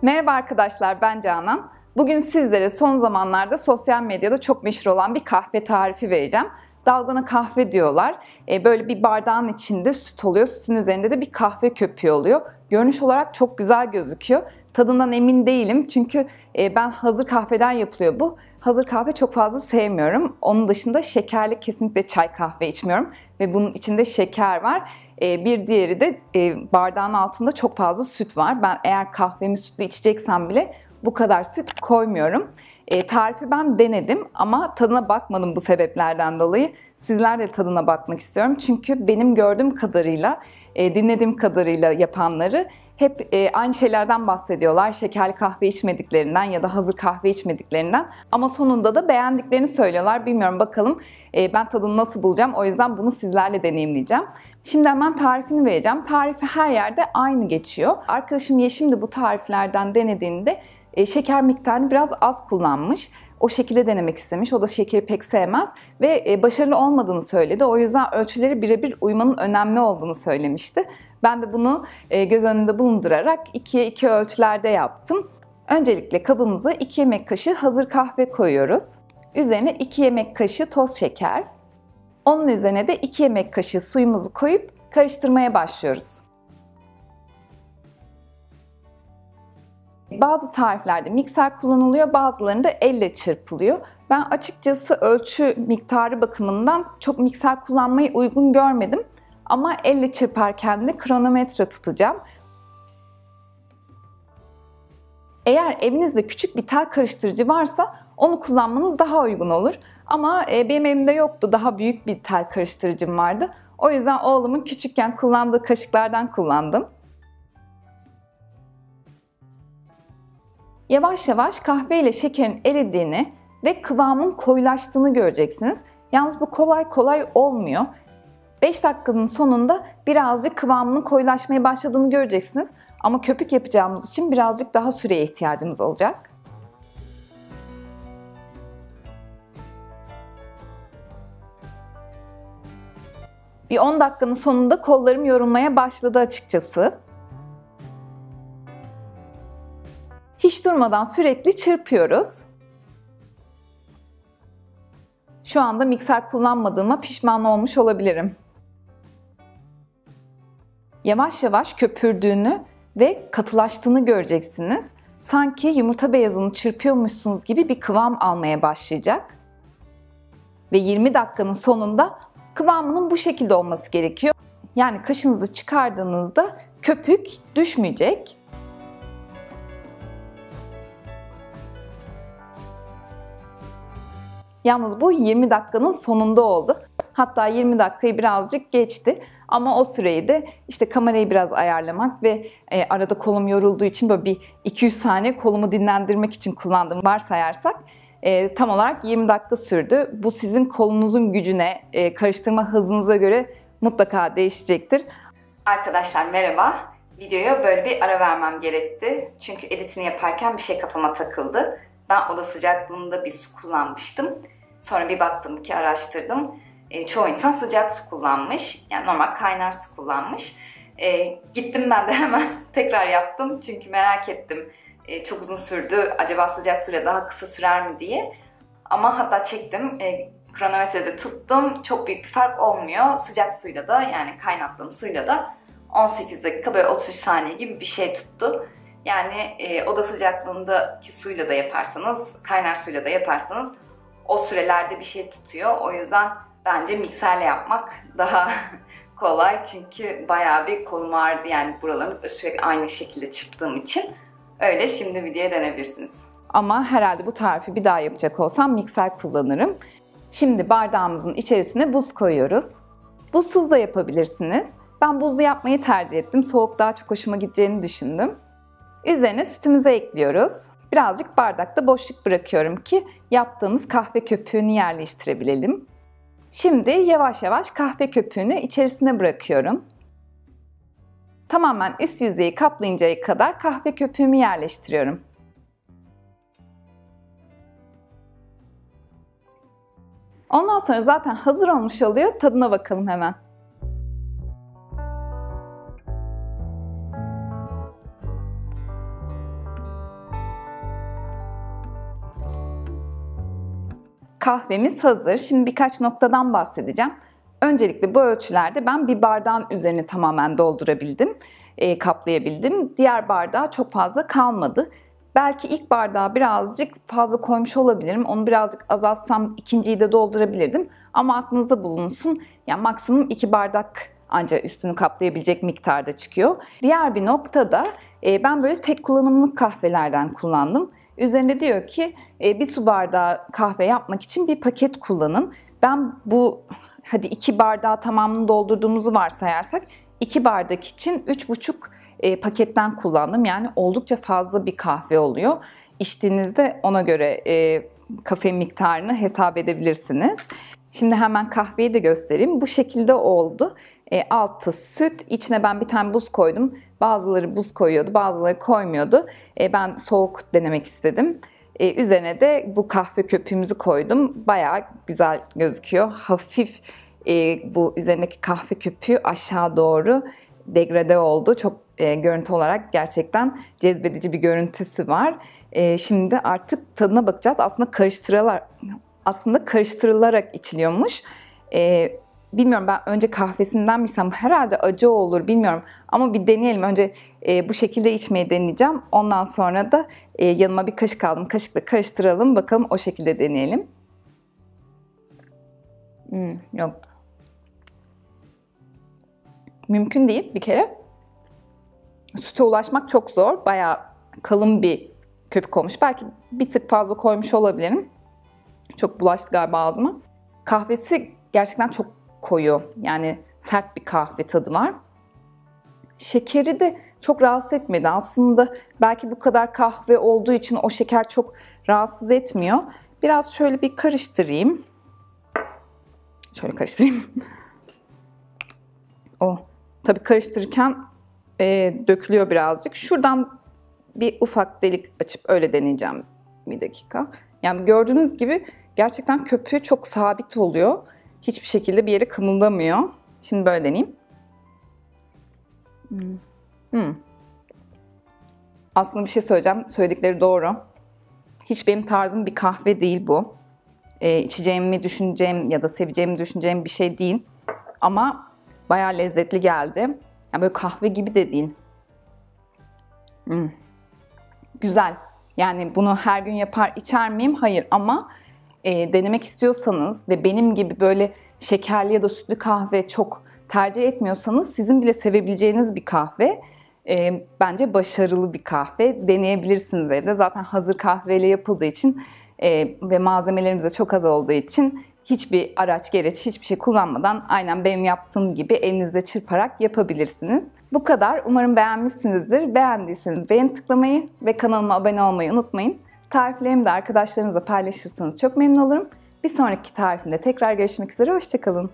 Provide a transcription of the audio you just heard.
Merhaba arkadaşlar, ben Canan. Bugün sizlere son zamanlarda sosyal medyada çok meşhur olan bir kahve tarifi vereceğim. Dalgona kahve diyorlar. Böyle bir bardağın içinde süt oluyor. Sütün üzerinde de bir kahve köpüğü oluyor. Görünüş olarak çok güzel gözüküyor. Tadından emin değilim çünkü ben hazır kahveden yapılıyor bu. Hazır kahve çok fazla sevmiyorum. Onun dışında şekerli kesinlikle çay kahve içmiyorum. Ve bunun içinde şeker var. Bir diğeri de bardağın altında çok fazla süt var. Ben eğer kahvemi sütlü içeceksem bile bu kadar süt koymuyorum. Tarifi ben denedim ama tadına bakmadım bu sebeplerden dolayı. Sizler de tadına bakmak istiyorum. Çünkü benim gördüğüm kadarıyla, dinlediğim kadarıyla yapanları hep aynı şeylerden bahsediyorlar. Şekerli kahve içmediklerinden ya da hazır kahve içmediklerinden. Ama sonunda da beğendiklerini söylüyorlar. Bilmiyorum bakalım ben tadını nasıl bulacağım. O yüzden bunu sizlerle deneyimleyeceğim. Şimdi hemen tarifini vereceğim. Tarifi her yerde aynı geçiyor. Arkadaşım Yeşim de bu tariflerden denediğinde şeker miktarını biraz az kullanmış. O şekilde denemek istemiş. O da şekeri pek sevmez ve başarılı olmadığını söyledi. O yüzden ölçüleri birebir uymanın önemli olduğunu söylemişti. Ben de bunu göz önünde bulundurarak 2'ye 2 ölçülerde yaptım. Öncelikle kabımıza 2 yemek kaşığı hazır kahve koyuyoruz. Üzerine 2 yemek kaşığı toz şeker. Onun üzerine de 2 yemek kaşığı suyumuzu koyup karıştırmaya başlıyoruz. Bazı tariflerde mikser kullanılıyor, bazılarında elle çırpılıyor. Ben açıkçası ölçü miktarı bakımından çok mikser kullanmayı uygun görmedim. Ama elle çırparken de kronometre tutacağım. Eğer evinizde küçük bir tel karıştırıcı varsa onu kullanmanız daha uygun olur. Ama benim evimde yoktu, daha büyük bir tel karıştırıcım vardı. O yüzden oğlumun küçükken kullandığı kaşıklardan kullandım. Yavaş yavaş kahve ile şekerin eridiğini ve kıvamın koyulaştığını göreceksiniz. Yalnız bu kolay kolay olmuyor. 5 dakikanın sonunda birazcık kıvamının koyulaşmaya başladığını göreceksiniz. Ama köpük yapacağımız için birazcık daha süreye ihtiyacımız olacak. Bir 10 dakikanın sonunda kollarım yorulmaya başladı açıkçası. Hiç durmadan sürekli çırpıyoruz. Şu anda mikser kullanmadığıma pişman olmuş olabilirim. Yavaş yavaş köpürdüğünü ve katılaştığını göreceksiniz. Sanki yumurta beyazını çırpıyormuşsunuz gibi bir kıvam almaya başlayacak. Ve 20 dakikanın sonunda kıvamının bu şekilde olması gerekiyor. Yani kaşınızı çıkardığınızda köpük düşmeyecek. Yalnız bu 20 dakikanın sonunda oldu. Hatta 20 dakikayı birazcık geçti. Ama o süreyi de işte kamerayı biraz ayarlamak ve arada kolum yorulduğu için böyle bir 200 saniye kolumu dinlendirmek için kullandım varsayarsak tam olarak 20 dakika sürdü. Bu sizin kolunuzun gücüne, karıştırma hızınıza göre mutlaka değişecektir. Arkadaşlar merhaba. Videoya böyle bir ara vermem gerekti. Çünkü editini yaparken bir şey kafama takıldı. Ben oda sıcaklığında bir su kullanmıştım. Sonra bir baktım ki araştırdım. Çoğu insan sıcak su kullanmış. Yani normal kaynar su kullanmış. Gittim ben de hemen tekrar yaptım. Çünkü merak ettim. Çok uzun sürdü. Acaba sıcak suyla daha kısa sürer mi diye. Ama hatta çektim. Kronometrede tuttum. Çok büyük bir fark olmuyor. Sıcak suyla da yani kaynattığım suyla da 18 dakika böyle 33 saniye gibi bir şey tuttu. Yani oda sıcaklığındaki suyla da yaparsanız, kaynar suyla da yaparsanız o sürelerde bir şey tutuyor. O yüzden bence mikserle yapmak daha kolay. Çünkü bayağı bir kolum ağrıdı yani buralarını sürekli aynı şekilde çırptığım için. Öyle şimdi videoya dönebilirsiniz. Ama herhalde bu tarifi bir daha yapacak olsam mikser kullanırım. Şimdi bardağımızın içerisine buz koyuyoruz. Buzsuz da yapabilirsiniz. Ben buzlu yapmayı tercih ettim. Soğuk daha çok hoşuma gideceğini düşündüm. Üzerine sütümüzü ekliyoruz. Birazcık bardakta boşluk bırakıyorum ki yaptığımız kahve köpüğünü yerleştirebilelim. Şimdi yavaş yavaş kahve köpüğünü içerisine bırakıyorum. Tamamen üst yüzeyi kaplayıncaya kadar kahve köpüğümü yerleştiriyorum. Ondan sonra zaten hazır olmuş oluyor. Tadına bakalım hemen. Kahvemiz hazır. Şimdi birkaç noktadan bahsedeceğim. Öncelikle bu ölçülerde ben bir bardağın üzerini tamamen doldurabildim, kaplayabildim. Diğer bardağa çok fazla kalmadı. Belki ilk bardağa birazcık fazla koymuş olabilirim. Onu birazcık azaltsam ikinciyi de doldurabilirdim. Ama aklınızda bulunsun. Yani maksimum 2 bardak ancak üstünü kaplayabilecek miktarda çıkıyor. Diğer bir noktada ben böyle tek kullanımlık kahvelerden kullandım. Üzerinde diyor ki bir su bardağı kahve yapmak için bir paket kullanın. Ben bu hadi 2 bardağı tamamını doldurduğumuzu varsayarsak 2 bardak için 3,5 paketten kullandım. Yani oldukça fazla bir kahve oluyor. İçtiğinizde ona göre kafe miktarını hesap edebilirsiniz. Şimdi hemen kahveyi de göstereyim. Bu şekilde oldu. Altı süt, içine ben bir tane buz koydum. Bazıları buz koyuyordu, bazıları koymuyordu. Ben soğuk denemek istedim. Üzerine de bu kahve köpüğümüzü koydum. Bayağı güzel gözüküyor. Hafif bu üzerindeki kahve köpüğü aşağı doğru degrade oldu. Çok görüntü olarak gerçekten cezbedici bir görüntüsü var. Şimdi artık tadına bakacağız. Aslında karıştırılarak içiliyormuş. Bilmiyorum, ben önce kahvesinden mi içsem, herhalde acı olur bilmiyorum. Ama bir deneyelim. Önce bu şekilde içmeyi deneyeceğim. Ondan sonra da yanıma bir kaşık aldım. Kaşıkla karıştıralım. Bakalım o şekilde deneyelim. Yok. Mümkün değil bir kere. Süte ulaşmak çok zor. Bayağı kalın bir köpük olmuş. Belki bir tık fazla koymuş olabilirim. Çok bulaştı galiba ağzıma. Kahvesi gerçekten çok koyu. Yani sert bir kahve tadı var. Şekeri de çok rahatsız etmedi. Aslında belki bu kadar kahve olduğu için o şeker çok rahatsız etmiyor. Biraz şöyle bir karıştırayım. Şöyle karıştırayım. Tabii karıştırırken dökülüyor birazcık. Şuradan bir ufak delik açıp öyle deneyeceğim bir dakika. Yani gördüğünüz gibi gerçekten köpüğü çok sabit oluyor. Hiçbir şekilde bir yere kımıldamıyor. Şimdi böyle deneyeyim. Aslında bir şey söyleyeceğim. Söyledikleri doğru. Hiç benim tarzım bir kahve değil bu. İçeceğimi düşüneceğim ya da seveceğimi düşüneceğim bir şey değil. Ama bayağı lezzetli geldi. Yani böyle kahve gibi de değil. Güzel. Yani bunu her gün yapar içer miyim? Hayır, ama denemek istiyorsanız ve benim gibi böyle şekerli ya da sütlü kahve çok tercih etmiyorsanız sizin bile sevebileceğiniz bir kahve. Bence başarılı bir kahve. Deneyebilirsiniz evde. Zaten hazır kahveyle yapıldığı için ve malzemelerimiz de çok az olduğu için hiçbir araç gereç, hiçbir şey kullanmadan aynen benim yaptığım gibi elinizde çırparak yapabilirsiniz. Bu kadar. Umarım beğenmişsinizdir. Beğendiyseniz beğen tıklamayı ve kanalıma abone olmayı unutmayın. Tariflerimi de arkadaşlarınızla paylaşırsanız çok memnun olurum. Bir sonraki tarifimde tekrar görüşmek üzere. Hoşça kalın.